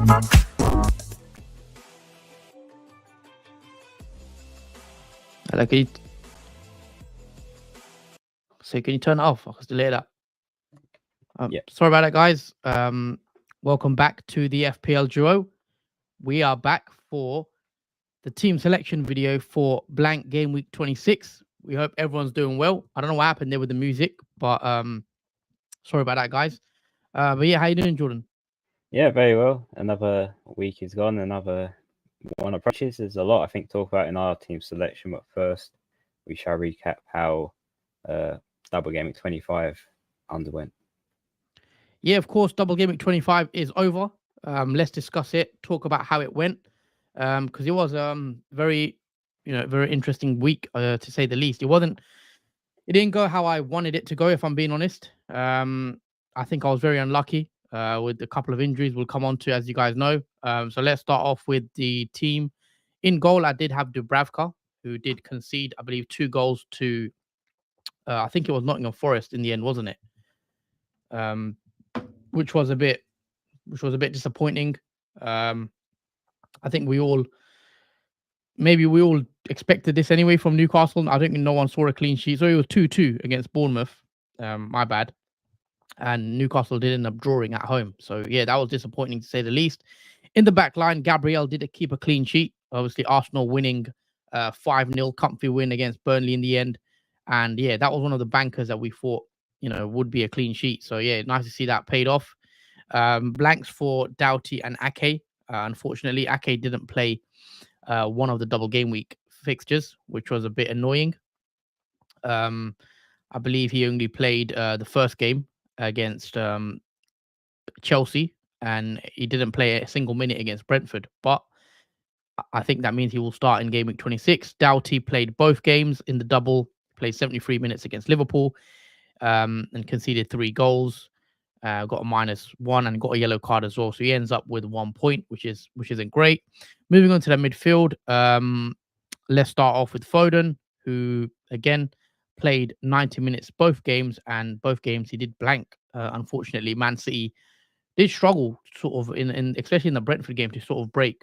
Hello, can you turn it off? I can delete that. Yeah. Sorry about that, guys. Welcome back to the FPL Duo. We are back for the team selection video for Blank Gameweek 26. We hope everyone's doing well. I don't know what happened there with the music, but sorry about that, guys. But yeah, how you doing, Jordan? Yeah, very well. Another week is gone. Another one approaches. There's a lot, I think, to talk about in our team selection. But first, we shall recap how Double Gameweek 25 underwent. Yeah, of course, Double Gameweek 25 is over. Let's discuss it. Talk about how it went. Because it was very interesting week to say the least. It didn't go how I wanted it to go, if I'm being honest. I think I was very unlucky with a couple of injuries we'll come on to, as you guys know. So let's start off with the team. In goal, I did have Dubravka, who did concede, I believe, 2 goals to, I think it was Nottingham Forest in the end, wasn't it? Which was a bit disappointing. I think we all expected this anyway from Newcastle. I don't think no one saw a clean sheet. So it was 2-2 against Bournemouth. My bad. And Newcastle did end up drawing at home. So yeah, that was disappointing to say the least. In the back line, Gabriel did keep a clean sheet. Obviously, Arsenal winning 5-0, comfy win against Burnley in the end. And yeah, that was one of the bankers that we thought, would be a clean sheet. So yeah, nice to see that paid off. Blanks for Doughty and Ake. Unfortunately, Ake didn't play one of the double game week fixtures, which was a bit annoying. I believe he only played the first game against Chelsea, and he didn't play a single minute against Brentford. But I think that means he will start in game week 26. Doughty played both games in the double, played 73 minutes against Liverpool, and conceded 3 goals. Got a -1 and got a yellow card as well. So he ends up with 1 point, which isn't great. Moving on to the midfield, let's start off with Foden, who again played 90 minutes both games, and both games he did blank. Unfortunately, Man City did struggle sort of in especially in the Brentford game to sort of break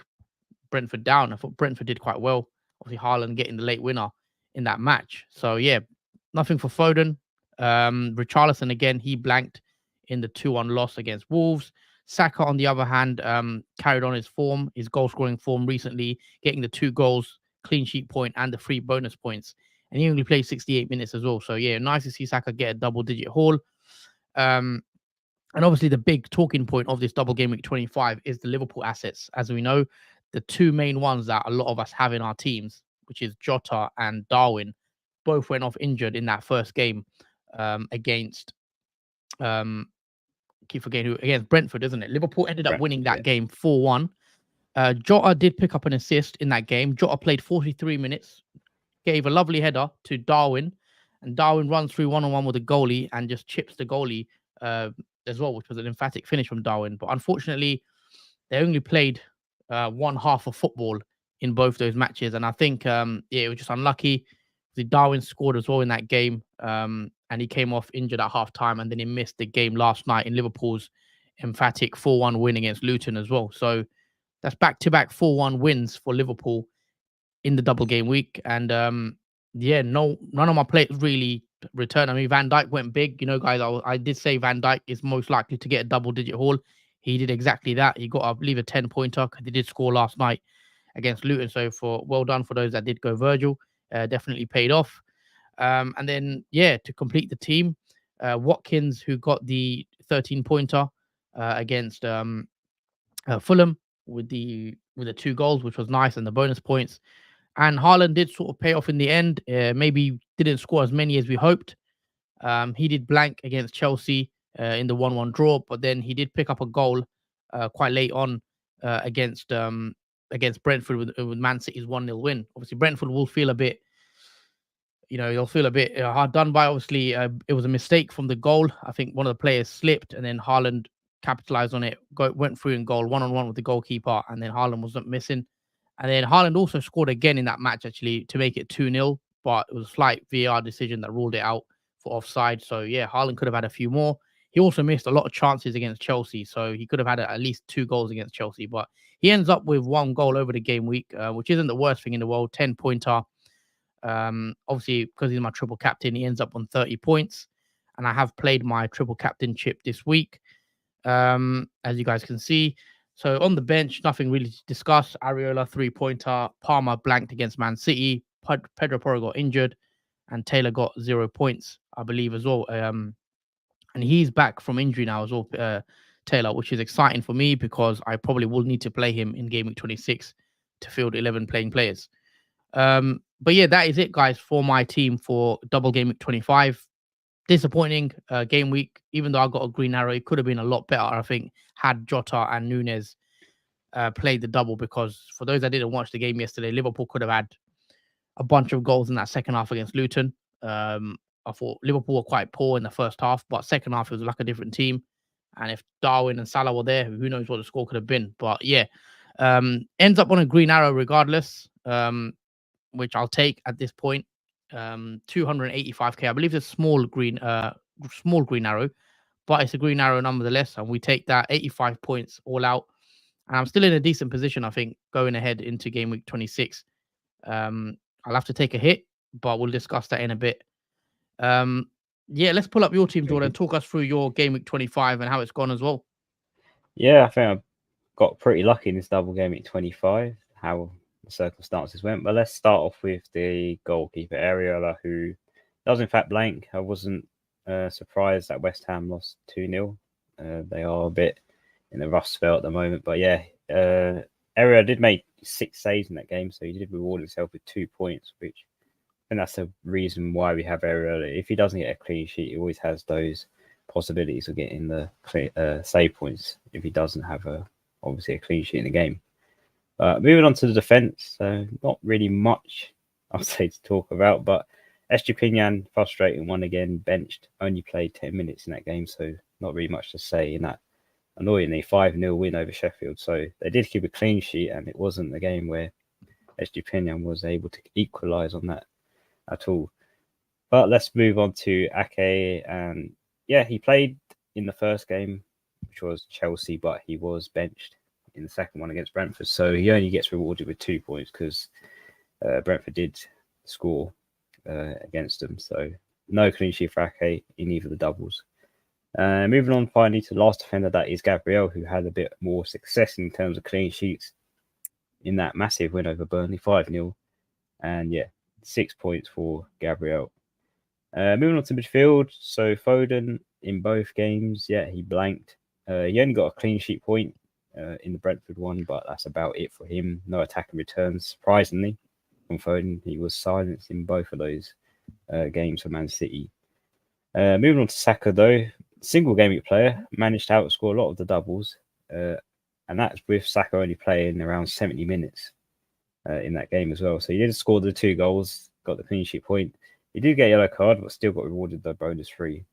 Brentford down. I thought Brentford did quite well. Obviously, Haaland getting the late winner in that match. So yeah, nothing for Foden. Richarlison again, he blanked in the 2-1 loss against Wolves. Saka, on the other hand, carried on his form, his goal-scoring form recently, getting the 2 goals, clean sheet point, and the 3 bonus points. And he only played 68 minutes as well. So yeah, nice to see Saka get a double-digit haul. And obviously, the big talking point of this double game week 25 is the Liverpool assets. As we know, the 2 main ones that a lot of us have in our teams, which is Jota and Darwin, both went off injured in that first game against keep forgetting who, against Brentford, isn't it? Liverpool ended up winning that game 4-1. Jota did pick up an assist in that game. Jota played 43 minutes, gave a lovely header to Darwin, and Darwin runs through one-on-one with the goalie and just chips the goalie as well, which was an emphatic finish from Darwin. But unfortunately, they only played one half of football in both those matches, and I think it was just unlucky. Darwin scored as well in that game, and he came off injured at half time, and then he missed the game last night in Liverpool's emphatic 4-1 win against Luton as well. So that's back-to-back 4-1 wins for Liverpool in the double game week. And none of my players really returned. I mean, Van Dijk went big. Guys, I did say Van Dijk is most likely to get a double-digit haul. He did exactly that. He got, I believe, a 10-pointer. He did score last night against Luton. So well done for those that did go Virgil. Definitely paid off. And then, to complete the team, Watkins, who got the 13-pointer against Fulham with the 2 goals, which was nice, and the bonus points. And Haaland did sort of pay off in the end. Maybe didn't score as many as we hoped. He did blank against Chelsea in the 1-1 draw, but then he did pick up a goal quite late on against Brentford with Man City's 1-0 win. Obviously, Brentford will feel a bit, they'll feel a bit hard done by. Obviously, it was a mistake from the goal. I think one of the players slipped, and then Haaland capitalized on it, went through in goal, 1-on-1 with the goalkeeper, and then Haaland wasn't missing. And then Haaland also scored again in that match, actually, to make it 2-0, but it was a slight VAR decision that ruled it out for offside. So, yeah, Haaland could have had a few more. he also missed a lot of chances against Chelsea, so he could have had at least 2 goals against Chelsea. But he ends up with 1 goal over the game week, which isn't the worst thing in the world. 10-pointer. Obviously, because he's my triple captain, he ends up on 30 points. And I have played my triple captain chip this week, as you guys can see. So on the bench, nothing really to discuss. Areola, 3-pointer. Palmer blanked against Man City. Pedro Porro got injured. And Taylor got 0 points, I believe, as well. And he's back from injury now as well, Taylor, which is exciting for me because I probably will need to play him in game week 26 to field 11 playing players. But yeah, that is it, guys, for my team for double game week 25. Disappointing game week, even though I got a green arrow. It could have been a lot better, I think, had Jota and Nunes played the double, because for those that didn't watch the game yesterday, Liverpool could have had a bunch of goals in that second half against Luton. I thought Liverpool were quite poor in the first half, but second half it was like a different team. And if Darwin and Salah were there, who knows what the score could have been. But yeah, ends up on a green arrow regardless, which I'll take at this point. 285k. I believe it's a small green arrow, but it's a green arrow nonetheless, and we take that. 85 points all out, and I'm still in a decent position, I think, going ahead into game week 26. I'll have to take a hit, but we'll discuss that in a bit. Yeah, let's pull up your team, Jordan. Talk us through your game week 25 and how it's gone as well. Yeah, I think I got pretty lucky in this double game week 25, how the circumstances went. But let's start off with the goalkeeper, Areola, who does in fact blank. I wasn't surprised that West Ham lost 2-0. They are a bit in a rough spell at the moment. But yeah, Areola did make 6 saves in that game, so he did reward himself with 2 points, which I think that's the reason why we have Areola. If he doesn't get a clean sheet, he always has those possibilities of getting the save points if he doesn't have obviously a clean sheet in the game. Moving on to the defence, so not really much I'll say to talk about, but Estupinian, frustrating one again, benched, only played 10 minutes in that game, so not really much to say in that annoyingly 5-0 win over Sheffield. So they did keep a clean sheet, and it wasn't a game where Estupinian was able to equalise on that at all. But let's move on to Ake, and yeah, he played in the first game, which was Chelsea, but he was benched in the second one against Brentford. So he only gets rewarded with 2 points because Brentford did score against them. So no clean sheet for Ake in either of the doubles. Moving on finally to the last defender, that is Gabriel, who had a bit more success in terms of clean sheets in that massive win over Burnley, 5-0. And yeah, 6 points for Gabriel. Moving on to midfield, so Foden in both games, yeah, he blanked. He only got a clean sheet point in the Brentford one, but that's about it for him. No attacking returns, surprisingly, from Foden. He was silenced in both of those games for Man City. Moving on to Saka, though, single game week player, managed to outscore a lot of the doubles, and that's with Saka only playing around 70 minutes in that game as well. So he did score the 2 goals, got the clean sheet point. He did get a yellow card, but still got rewarded the bonus 3.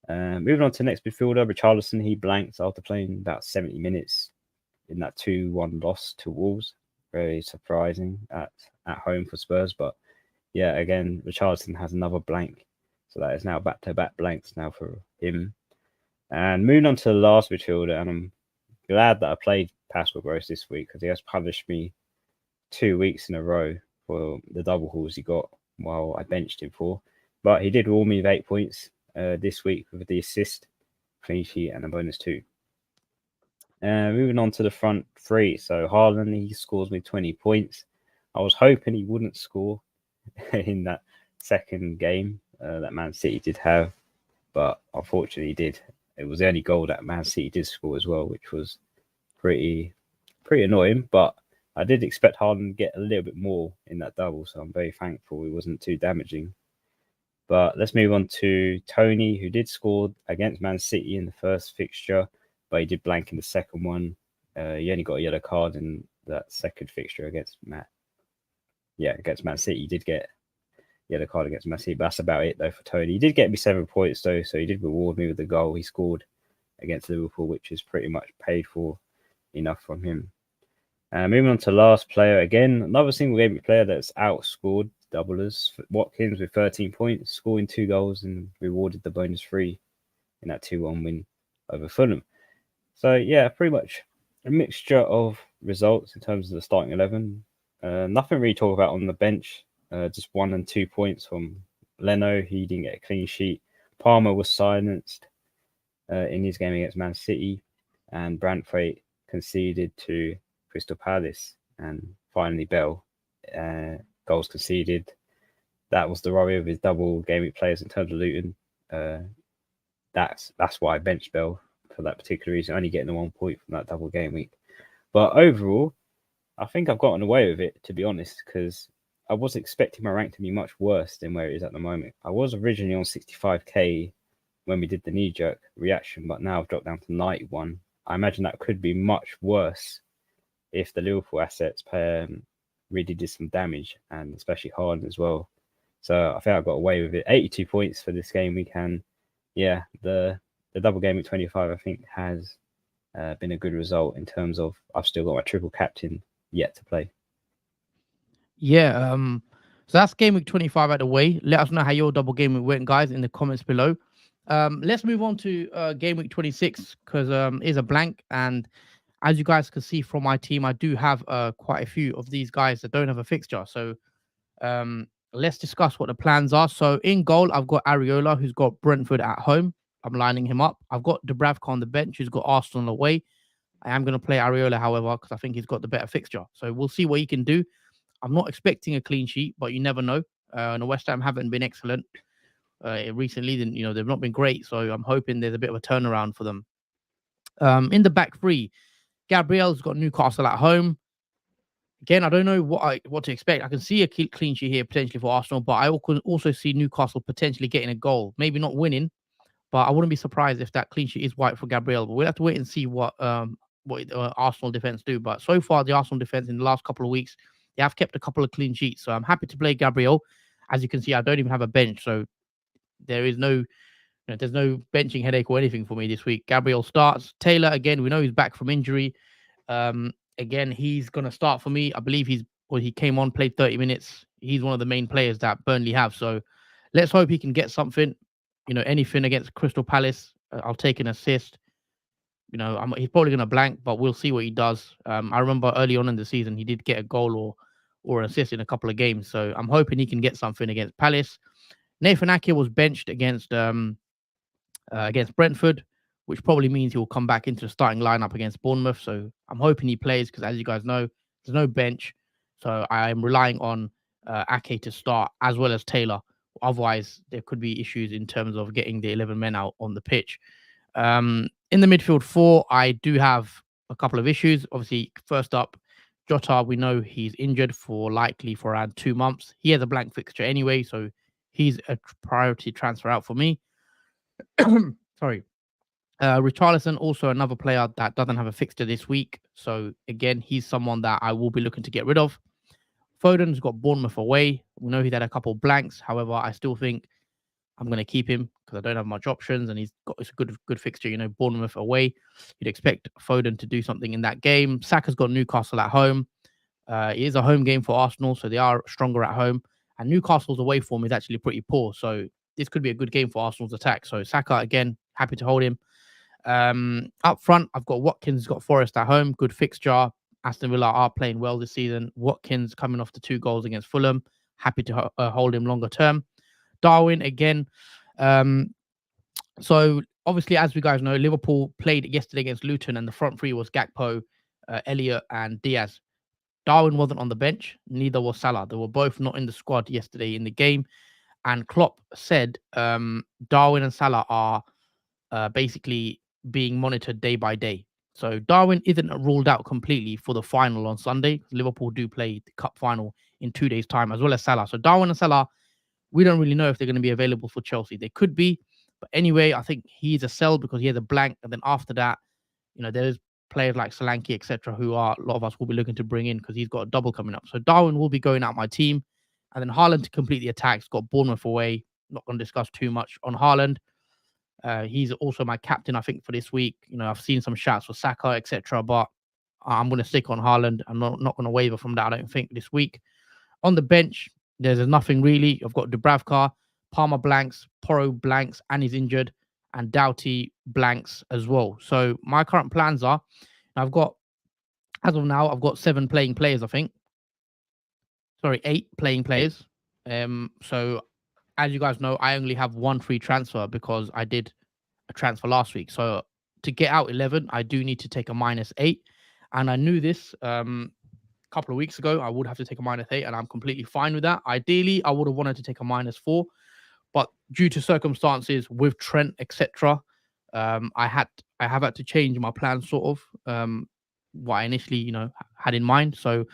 Moving on to the next midfielder, Richarlison, he blanked after playing about 70 minutes in that 2-1 loss to Wolves. Very surprising at home for Spurs. But yeah, again, Richarlison has another blank. So that is now back-to-back blanks now for him. And moving on to the last midfielder, and I'm glad that I played Pascal Gross this week because he has punished me 2 weeks in a row for the double hauls he got while I benched him for. But he did reward me with 8 points this week with the assist, clean sheet, and a bonus 2. Moving on to the front 3. So Haaland, he scores me 20 points. I was hoping he wouldn't score in that second game that Man City did have, but unfortunately he did. It was the only goal that Man City did score as well, which was pretty annoying, but I did expect Haaland to get a little bit more in that double, so I'm very thankful it wasn't too damaging. But let's move on to Tony, who did score against Man City in the first fixture, but he did blank in the second one. He only got a yellow card in that second fixture against Man City. He did get a yellow card against Man City, but that's about it though for Tony. He did get me 7 points though, so he did reward me with the goal he scored against Liverpool, which is pretty much paid for enough from him. Moving on to last player, again, another single game player that's outscored doublers. Watkins with 13 points, scoring 2 goals and rewarded the bonus 3 in that 2-1 win over Fulham. So yeah, pretty much a mixture of results in terms of the starting 11. Nothing really to talk about on the bench. Just 1 and 2 points from Leno. He didn't get a clean sheet. Palmer was silenced in his game against Man City, and Brantford conceded to Crystal Palace, and finally Bell goals conceded. That was the worry of his double game week players in terms of Luton. That's why I benched Bell for that particular reason, only getting the 1 point from that double game week. But overall, I think I've gotten away with it, to be honest, because I was expecting my rank to be much worse than where it is at the moment. I was originally on 65k when we did the knee-jerk reaction, but now I've dropped down to 91. I imagine that could be much worse if the Liverpool assets really did some damage, and especially Haaland as well. So I think I got away with it. 82 points for this game week, and yeah, the double game week 25 I think has been a good result in terms of I've still got my triple captain yet to play. Yeah, so that's game week 25 out the way. Let us know how your double game week went, guys, in the comments below. Let's move on to game week 26 because it's a blank, and as you guys can see from my team, I do have quite a few of these guys that don't have a fixture. So let's discuss what the plans are. So in goal, I've got Areola, who's got Brentford at home. I'm lining him up. I've got Dubravka on the bench, who's got Arsenal away. I am going to play Areola, however, because I think he's got the better fixture. So we'll see what he can do. I'm not expecting a clean sheet, but you never know. And the West Ham haven't been excellent recently. They've not been great. So I'm hoping there's a bit of a turnaround for them. In the back three, Gabriel's got Newcastle at home. Again, I don't know what to expect. I can see a clean sheet here potentially for Arsenal, but I also see Newcastle potentially getting a goal. Maybe not winning, but I wouldn't be surprised if that clean sheet is white for Gabriel. But we'll have to wait and see what Arsenal defense do. But so far, the Arsenal defense in the last couple of weeks, they have kept a couple of clean sheets. So I'm happy to play Gabriel. As you can see, I don't even have a bench, so there is there's no benching headache or anything for me this week. Gabriel starts. Taylor, again, we know he's back from injury. Again, he's going to start for me. I believe he came on, played 30 minutes. He's one of the main players that Burnley have. So let's hope he can get something, anything against Crystal Palace. I'll take an assist. He's probably going to blank, but we'll see what he does. I remember early on in the season, he did get a goal or an assist in a couple of games. So I'm hoping he can get something against Palace. Nathan Ake was benched against Brentford, which probably means he'll come back into the starting lineup against Bournemouth. So I'm hoping he plays because, as you guys know, there's no bench. So I'm relying on Ake to start as well as Taylor. Otherwise, there could be issues in terms of getting the 11 men out on the pitch. In the midfield four, I do have a couple of issues. Obviously, first up, Jota, we know he's injured likely for around 2 months. He has a blank fixture anyway, so he's a priority transfer out for me. Sorry. Richarlison, also another player that doesn't have a fixture this week. So again, he's someone that I will be looking to get rid of. Foden's got Bournemouth away. We know he's had a couple blanks. However, I still think I'm going to keep him because I don't have much options, and it's a good fixture. Bournemouth away. You'd expect Foden to do something in that game. Saka's got Newcastle at home. It is a home game for Arsenal, so they are stronger at home. And Newcastle's away form is actually pretty poor, so this could be a good game for Arsenal's attack. So Saka, again, happy to hold him. Up front, I've got Watkins, got Forest at home, good fixture. Aston Villa are playing well this season. Watkins coming off the 2 goals against Fulham. Happy to hold him longer term. Darwin, again. So obviously, as we guys know, Liverpool played yesterday against Luton, and the front three was Gakpo, Elliott, and Diaz. Darwin wasn't on the bench, neither was Salah. They were both not in the squad yesterday in the game. And Klopp said Darwin and Salah are basically being monitored day by day. So Darwin isn't ruled out completely for the final on Sunday. Liverpool do play the cup final in 2 days' time, as well as Salah. So Darwin and Salah, we don't really know if they're going to be available for Chelsea. They could be. But anyway, I think he's a sell because he has a blank. And then after that, there's players like Solanke, etc., who a lot of us will be looking to bring in because he's got a double coming up. So Darwin will be going out my team. And then Haaland to complete the attacks, got Bournemouth away. Not going to discuss too much on Haaland. He's also my captain, I think, for this week. I've seen some shots for Saka, etc., but I'm going to stick on Haaland. I'm not going to waver from that, I don't think, this week. On the bench, there's nothing really. I've got Dubravka, Palmer blanks, Porro blanks, and he's injured. and Doughty blanks as well. So my current plans are, I've got, as of now, I've got 7 playing players, I think. Sorry, 8 playing players. So as you guys know, I only have 1 free transfer because I did a transfer last week. So to get out 11, I do need to take a -8. And I knew this a couple of weeks ago. I would have to take a -8, and I'm completely fine with that. Ideally, I would have wanted to take a -4, but due to circumstances with Trent, etc., I have had to change my plan, sort of, what I initially, had in mind. So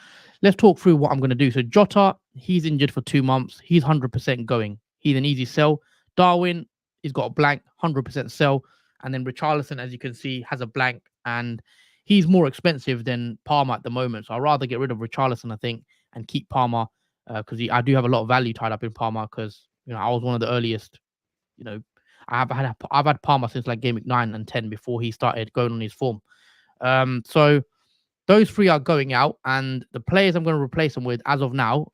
let's talk through what I'm going to do. So Jota, he's injured for 2 months. He's 100% going. He's an easy sell. Darwin, he's got a blank, 100% sell. And then Richarlison, as you can see, has a blank, and he's more expensive than Palmer at the moment. So I'd rather get rid of Richarlison, I think, and keep Palmer, because I do have a lot of value tied up in Palmer, because I was one of the earliest. I've had Palmer since like game week 9 and 10 before he started going on his form. So those 3 are going out, and the players I'm going to replace them with as of now,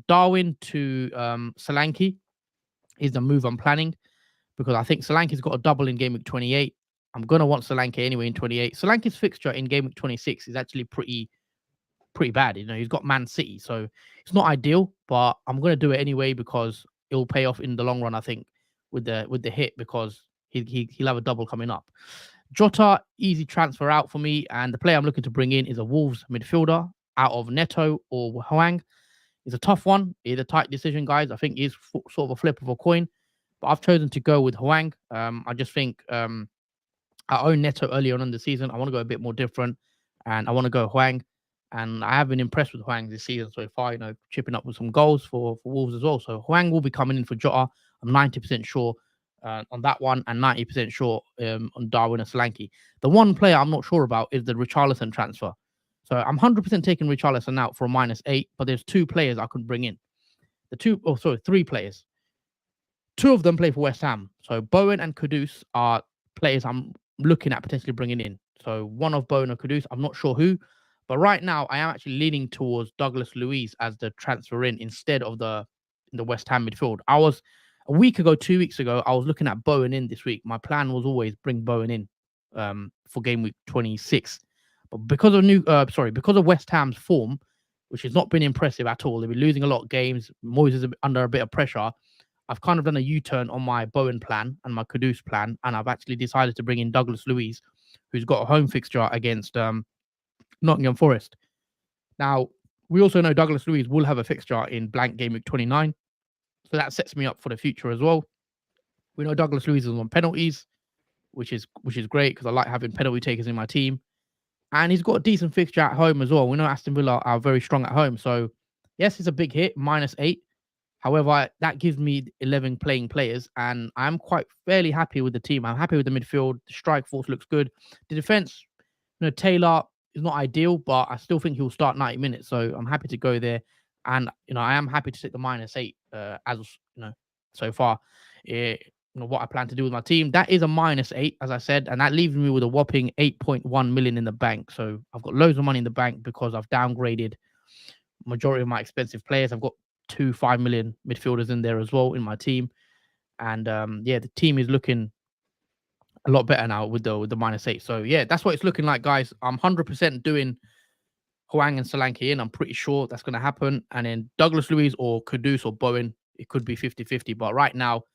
Darwin to Solanke is the move I'm planning, because I think Solanke's got a double in game week 28. I'm going to want Solanke anyway in 28. Solanke's fixture in game week 26 is actually pretty bad. He's got Man City, so it's not ideal, but I'm going to do it anyway because it'll pay off in the long run, I think, with the hit, because he'll have a double coming up. Jota, easy transfer out for me, and the player I'm looking to bring in is a Wolves midfielder out of Neto or Hwang. It's a tough one. It's a tight decision, guys. I think it's sort of a flip of a coin, but I've chosen to go with Hwang. I just think I owned Neto earlier on in the season. I want to go a bit more different, and I want to go Hwang. And I have been impressed with Hwang this season so far, chipping up with some goals for Wolves as well. So Hwang will be coming in for Jota. I'm 90% sure on that one, and 90% sure on Darwin and Solanke. The one player I'm not sure about is the Richarlison transfer. So I'm 100% taking Richarlison out for a -8, but there's 2 players I could bring in. 3 players. 2 of them play for West Ham. So Bowen and Kudus are players I'm looking at potentially bringing in. So one of Bowen or Kudus, I'm not sure who, but right now I am actually leaning towards Douglas Luiz as the transfer in instead of the West Ham midfield. I was a week ago, 2 weeks ago, I was looking at Bowen in this week. My plan was always bring Bowen in for game week 26, but because of West Ham's form, which has not been impressive at all, they've been losing a lot of games. Moyes is under a bit of pressure. I've kind of done a U-turn on my Bowen plan and my Kudus plan, and I've actually decided to bring in Douglas Luiz, who's got a home fixture against Nottingham Forest. Now, we also know Douglas Luiz will have a fixture in Blank Gameweek 29, so that sets me up for the future as well. We know Douglas Luiz is on penalties, which is great because I like having penalty takers in my team, and he's got a decent fixture at home as well. We know Aston Villa are very strong at home, so yes, it's a big hit, -8. However, that gives me 11 playing players, and I'm quite fairly happy with the team. I'm happy with the midfield. The strike force looks good. The defense, Taylor is not ideal, but I still think he'll start 90 minutes. So I'm happy to go there. And, I am happy to take the -8 so far. What I plan to do with my team. That is a -8, as I said, and that leaves me with a whopping 8.1 million in the bank. So I've got loads of money in the bank because I've downgraded majority of my expensive players. I've got 2 5 million midfielders in there as well in my team, and the team is looking a lot better now with the -8. So yeah, that's what it's looking like, guys. I'm 100% doing Hwang and Solanke in. I'm pretty sure that's going to happen, and then Douglas Luiz or Kudus or Bowen, it could be 50-50, but right now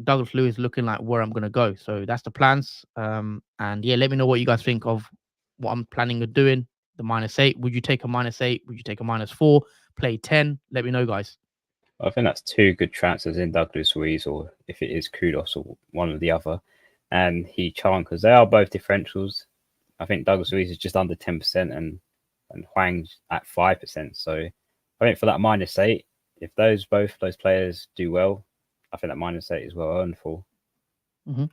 Douglas Luiz is looking like where I'm going to go. So that's the plans. And yeah, let me know what you guys think of what I'm planning of doing. The -8. Would you take a -8? Would you take a -4? Play 10? Let me know, guys. I think that's 2 good transfers in Douglas Luiz, or if it is Kudos or one or the other, and Hee-chan, because they are both differentials. I think Douglas Luiz is just under 10% and Hwang's at 5%. So I think for that -8, if both those players do well, I think that -8 is well earned for. Mm-hmm.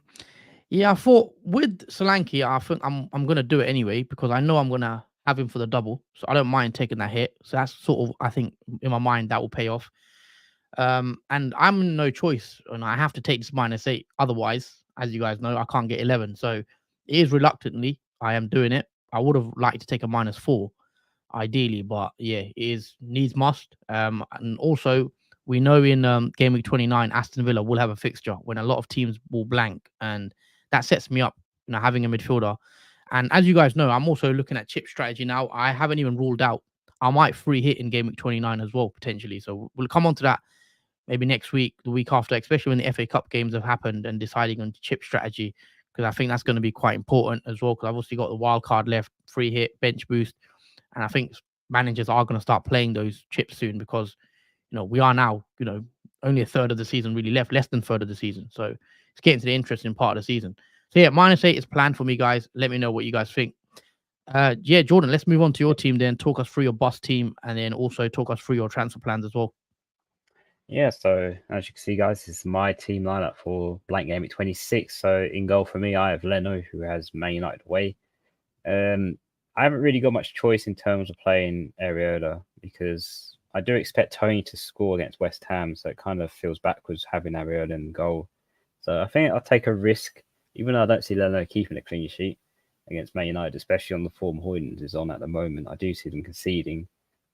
Yeah, I thought with Solanke, I think I'm gonna do it anyway because I know I'm gonna have him for the double, so I don't mind taking that hit. So that's sort of, I think, in my mind that will pay off. And I'm in no choice, and I have to take this -8. Otherwise, as you guys know, I can't get 11. So it is reluctantly I am doing it. I would have liked to take a -4, ideally, but yeah, it is needs must. And also we know in game week 29, Aston Villa will have a fixture when a lot of teams will blank, and that sets me up, having a midfielder. And as you guys know, I'm also looking at chip strategy now. I haven't even ruled out I might free hit in game week 29 as well, potentially. So we'll come on to that maybe next week, the week after, especially when the FA Cup games have happened and deciding on chip strategy, because I think that's going to be quite important as well. Because I've obviously got the wild card left, free hit, bench boost, and I think managers are going to start playing those chips soon because we are now only a third of the season really left, less than a third of the season. So it's getting to the interesting part of the season. So yeah, -8 is planned for me, guys. Let me know what you guys think. Yeah, Jordan, let's move on to your team then. Talk us through your bus team and then also talk us through your transfer plans as well. Yeah, so as you can see, guys, this is my team lineup for Blank Gameweek 26. So in goal for me, I have Leno, who has Man United away. I haven't really got much choice in terms of playing Areola because I do expect Tony to score against West Ham, so it kind of feels backwards having Areola in goal. So I think I'll take a risk, even though I don't see Leno keeping a clean sheet against Man United, especially on the form Hoydens is on at the moment. I do see them conceding.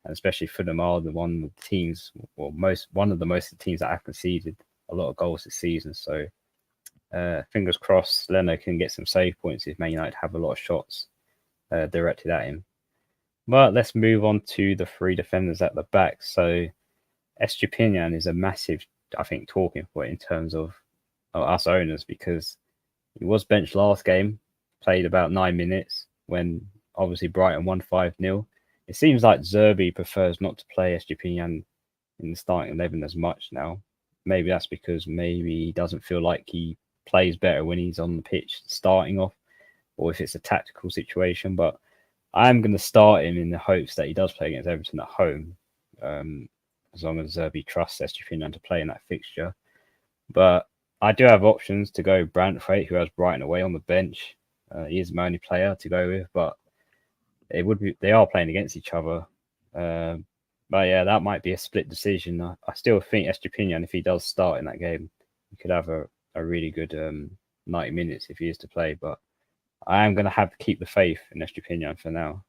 And especially Fulham are one of the teams, or one of the most teams that have conceded a lot of goals this season. So fingers crossed, Leno can get some save points if Man United have a lot of shots directed at him. But let's move on to the three defenders at the back. So Estupinian is a massive, I think, talking point in terms of us owners because he was benched last game, played about 9 minutes when obviously Brighton won 5-0. It seems like Zerbi prefers not to play Estupinian in the starting 11 as much now. Maybe that's because maybe he doesn't feel like he plays better when he's on the pitch starting off, or if it's a tactical situation. But I'm going to start him in the hopes that he does play against Everton at home, as long as Zerbi trusts Estupinian to play in that fixture. But I do have options to go Branthwaite, who has Brighton away on the bench. He is my only player to go with, but they are playing against each other. But yeah, that might be a split decision. I still think Estupinian, if he does start in that game, he could have a really good 90 minutes if he is to play. But I am going to have to keep the faith in Estupinian for now.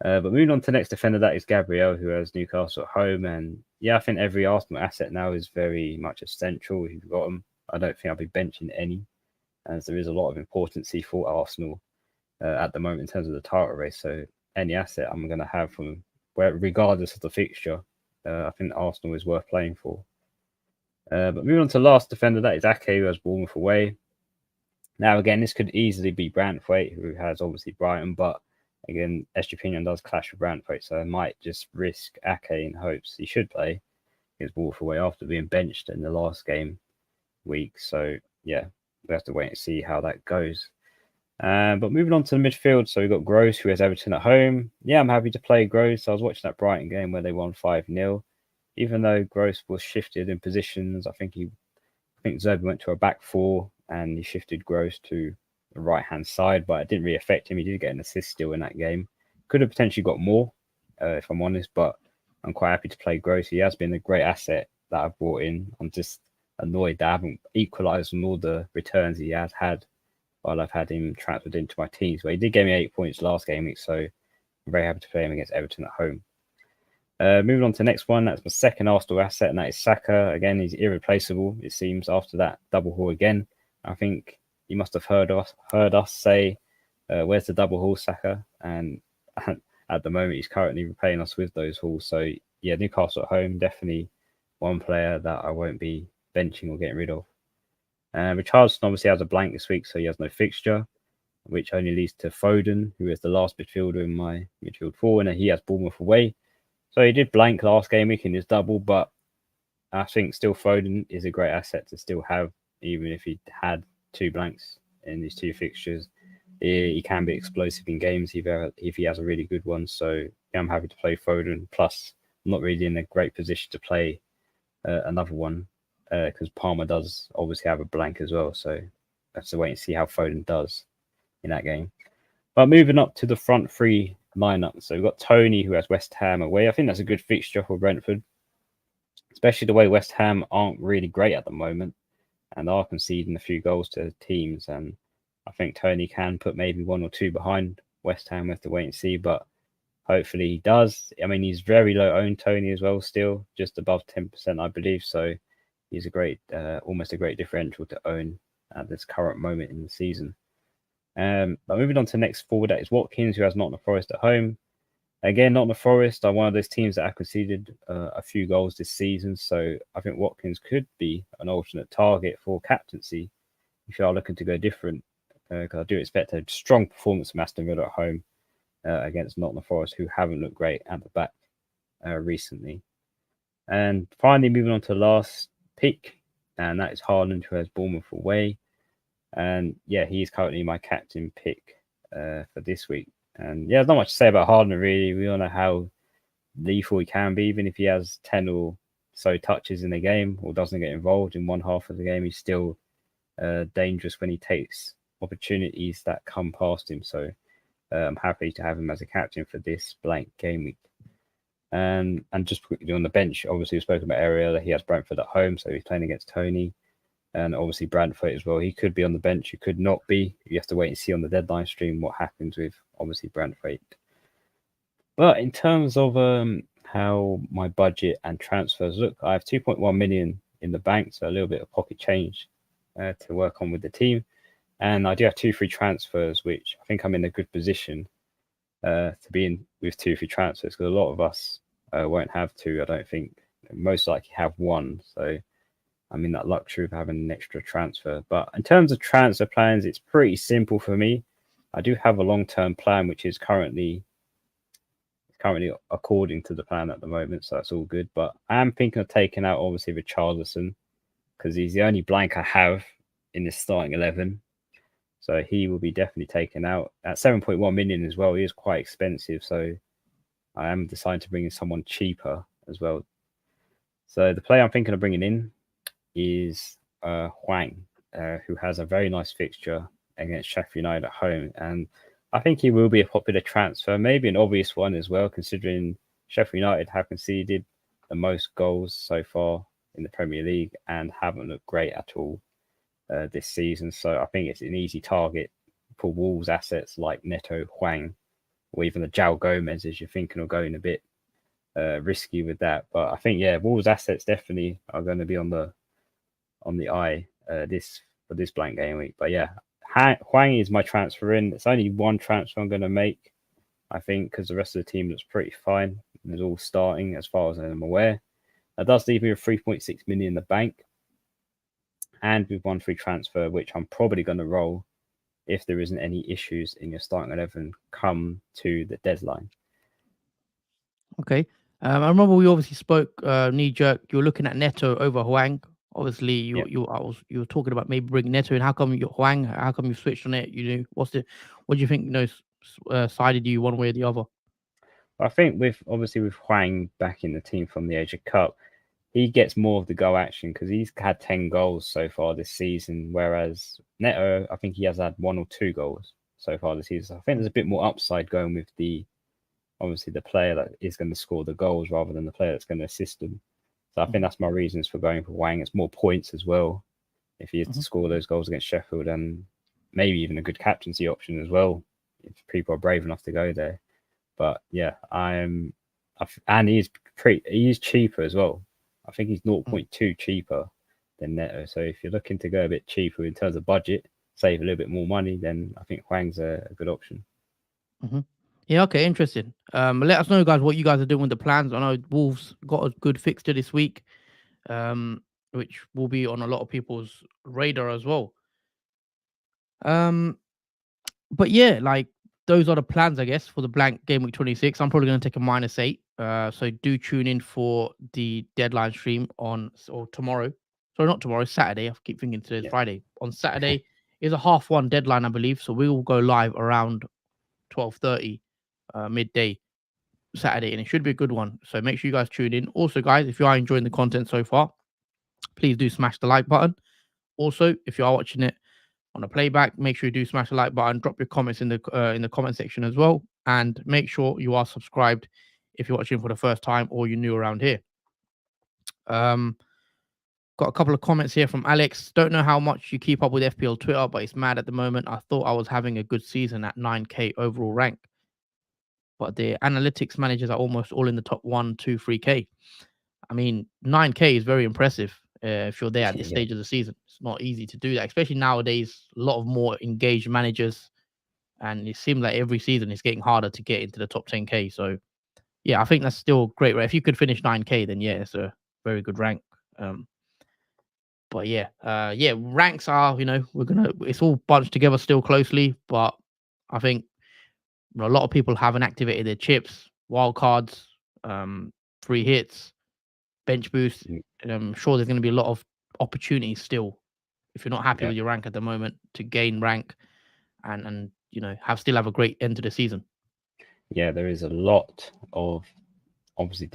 But moving on to the next defender, that is Gabriel, who has Newcastle at home. And yeah, I think every Arsenal asset now is very much essential if you've got them. I don't think I'll be benching any, as there is a lot of importance for Arsenal at the moment in terms of the title race. So any asset I'm going to have from regardless of the fixture, I think Arsenal is worth playing for. But moving on to the last defender, that is Ake, who has Bournemouth away. Now, again, this could easily be Branthwaite, who has obviously Brighton, but again, Estupinian does clash with Branthwaite, so I might just risk Ake in hopes he should play against Bournemouth away after being benched in the last game week. So yeah, we have to wait and see how that goes. But moving on to the midfield, so we've got Gross, who has Everton at home. Yeah, I'm happy to play Gross. I was watching that Brighton game where they won 5-0. Even though Gross was shifted in positions, I think Zerbi went to a back four and he shifted Gross to the right-hand side, but it didn't really affect him. He did get an assist still in that game. Could have potentially got more, if I'm honest, but I'm quite happy to play Gross. He has been a great asset that I've brought in. I'm just annoyed that I haven't equalised on all the returns he has had while I've had him transferred into my teams. But he did give me 8 points last game week, so I'm very happy to play him against Everton at home. Moving on to the next one, that's my second Arsenal asset, and that is Saka. Again, he's irreplaceable, it seems, after that double haul again. I think you must have heard us say, where's the double haul, Saka? And at the moment, he's currently repaying us with those hauls. So yeah, Newcastle at home, definitely one player that I won't be benching or getting rid of. Richarlison obviously has a blank this week, so he has no fixture, which only leads to Foden, who is the last midfielder in my midfield four, and he has Bournemouth away. So he did blank last game week in his double, but I think still Foden is a great asset to still have, even if he had 2 blanks in these 2 fixtures. He can be explosive in games if he has a really good one. So yeah, I'm happy to play Foden. Plus, I'm not really in a great position to play another one because Palmer does obviously have a blank as well. So let's wait and see how Foden does in that game. But moving up to the front three lineup. So we've got Tony, who has West Ham away. I think that's a good fixture for Brentford, especially the way West Ham aren't really great at the moment and are conceding a few goals to teams. And I think Tony can put maybe 1 or 2 behind West Ham. We have to wait and see. But hopefully he does. I mean, he's very low owned, Tony, as well, still just above 10%, I believe. So he's a great, almost a great differential to own at this current moment in the season. But moving on to the next forward, that is Watkins, who has Nottingham Forest at home. Again, Nottingham Forest are one of those teams that have conceded a few goals this season. So I think Watkins could be an alternate target for captaincy if you are looking to go different. Because I do expect a strong performance from Aston Villa at home against Nottingham Forest, who haven't looked great at the back recently. And finally, moving on to the last pick, and that is Haaland, who has Bournemouth away. And yeah, he's currently my captain pick for this week. And yeah, there's not much to say about Haaland, really. We all know how lethal he can be, even if he has 10 or so touches in a game or doesn't get involved in one half of the game. He's still dangerous when he takes opportunities that come past him. So I'm happy to have him as a captain for this blank game week. And just quickly on the bench, obviously we spoke about earlier, he has Brentford at home, so he's playing against Tony. And obviously Brentford as well. He could be on the bench, he could not be. You have to wait and see on the deadline stream what happens with obviously Brentford. But in terms of how my budget and transfers look, I have 2.1 million in the bank, so a little bit of pocket change to work on with the team. And I do have 2 free transfers, which I think I'm in a good position to be in with 2 free transfers, because a lot of us won't have 2. I don't think. Most likely have 1. So I'm in that luxury of having an extra transfer. But in terms of transfer plans, it's pretty simple for me. I do have a long-term plan, which is currently according to the plan at the moment, so that's all good. But I am thinking of taking out obviously Richarlison, because he's the only blank I have in this starting 11. So he will be definitely taken out at 7.1 million as well. He is quite expensive, so I am deciding to bring in someone cheaper as well. So the player I'm thinking of bringing in is Hwang, who has a very nice fixture against Sheffield United at home, and I think he will be a popular transfer, maybe an obvious one as well, considering Sheffield United have conceded the most goals so far in the Premier League and haven't looked great at all this season. So I think it's an easy target for Wolves assets like Neto, Hwang, or even the João Gomez, as you're thinking of going a bit risky with that. But I think, yeah, Wolves assets definitely are going to be on the eye for this blank game week. But yeah, Hwang is my transfer in. It's only one transfer I'm going to make, I think, because the rest of the team looks pretty fine. It's all starting as far as I'm aware. That does leave me with 3.6 million in the bank, and with 1 free transfer, which I'm probably going to roll if there isn't any issues in your starting 11 come to the deadline. Okay. I remember we obviously spoke knee jerk. You were looking at Neto over Hwang. Obviously, you were talking about maybe bringing Neto in. How come you Hwang? How come you switched on it? What do you think? Sided you one way or the other? I think with Hwang back in the team from the Asia Cup, he gets more of the goal action because he's had 10 goals so far this season, whereas Neto, I think he has had 1 or 2 goals so far this season. So I think there's a bit more upside going with the player that is going to score the goals rather than the player that's going to assist them. So I think that's my reasons for going for Hwang. It's more points as well if he is to score those goals against Sheffield, and maybe even a good captaincy option as well if people are brave enough to go there. But yeah, and he's cheaper as well. I think he's 0.2 cheaper than Neto. So if you're looking to go a bit cheaper in terms of budget, save a little bit more money, then I think Hwang's a good option. Mm-hmm. Yeah, okay, interesting. Let us know, guys, what you guys are doing with the plans. I know Wolves got a good fixture this week, which will be on a lot of people's radar as well. But yeah, like those are the plans, I guess, for the blank game week 26. I'm probably going to take a -8. So do tune in for the deadline stream or tomorrow. Sorry, not tomorrow, Saturday. I keep thinking today's Friday. On Saturday is a 1:30 deadline, I believe. So we will go live around 12:30 midday Saturday, and it should be a good one. So make sure you guys tune in. Also, guys, if you are enjoying the content so far, please do smash the like button. Also, if you are watching it on a playback, make sure you do smash the like button, drop your comments in the comment section as well, and make sure you are subscribed if you're watching for the first time or you're new around here. Got a couple of comments here from Alex. Don't know how much you keep up with FPL Twitter, but it's mad at the moment. I thought I was having a good season at 9k overall rank. but the analytics managers are almost all in the top 1, 2, 3K. I mean, 9K is very impressive if you're there at this stage of the season. It's not easy to do that, especially nowadays. A lot of more engaged managers, and it seems like every season it's getting harder to get into the top 10K. So, yeah, I think that's still great. Right? If you could finish 9K, then yeah, it's a very good rank. But yeah, ranks are, it's all bunched together still closely, but I think a lot of people haven't activated their chips, wild cards, free hits, bench boosts. And I'm sure there's going to be a lot of opportunities still, if you're not happy with your rank at the moment, to gain rank and still have a great end to the season. Yeah, there is a lot of obviously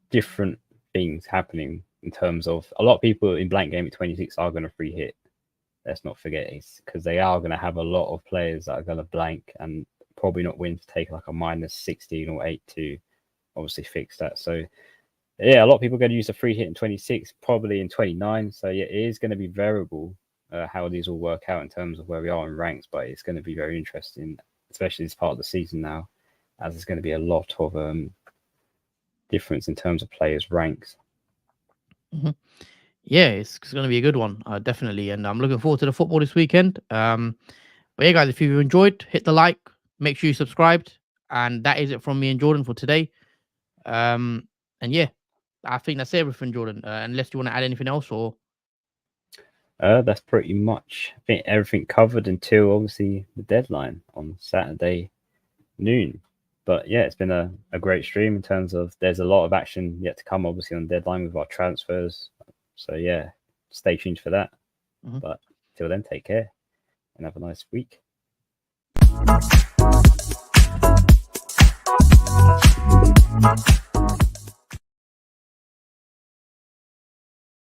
different things happening in terms of a lot of people in Blank Gameweek 26 are going to free hit. Let's not forget it's because they are going to have a lot of players that are going to blank and probably not win to take like a minus 16 or 8 to obviously fix that. So yeah, a lot of people are going to use a free hit in 26, probably in 29. So yeah, it is going to be variable how these all work out in terms of where we are in ranks, but it's going to be very interesting, especially this part of the season now, as there's going to be a lot of difference in terms of players' ranks. Mm-hmm. Yeah, it's going to be a good one, definitely. And I'm looking forward to the football this weekend. But yeah, guys, if you enjoyed, hit the like, make sure you subscribed. And that is it from me and Jordan for today. And yeah, I think that's everything, Jordan. Unless you want to add anything else, or that's pretty much, I think, everything covered until obviously the deadline on Saturday noon. But yeah, it's been a great stream in terms of there's a lot of action yet to come, obviously, on the deadline with our transfers. So yeah, stay tuned for that. Mm-hmm. But till then, take care and have a nice week.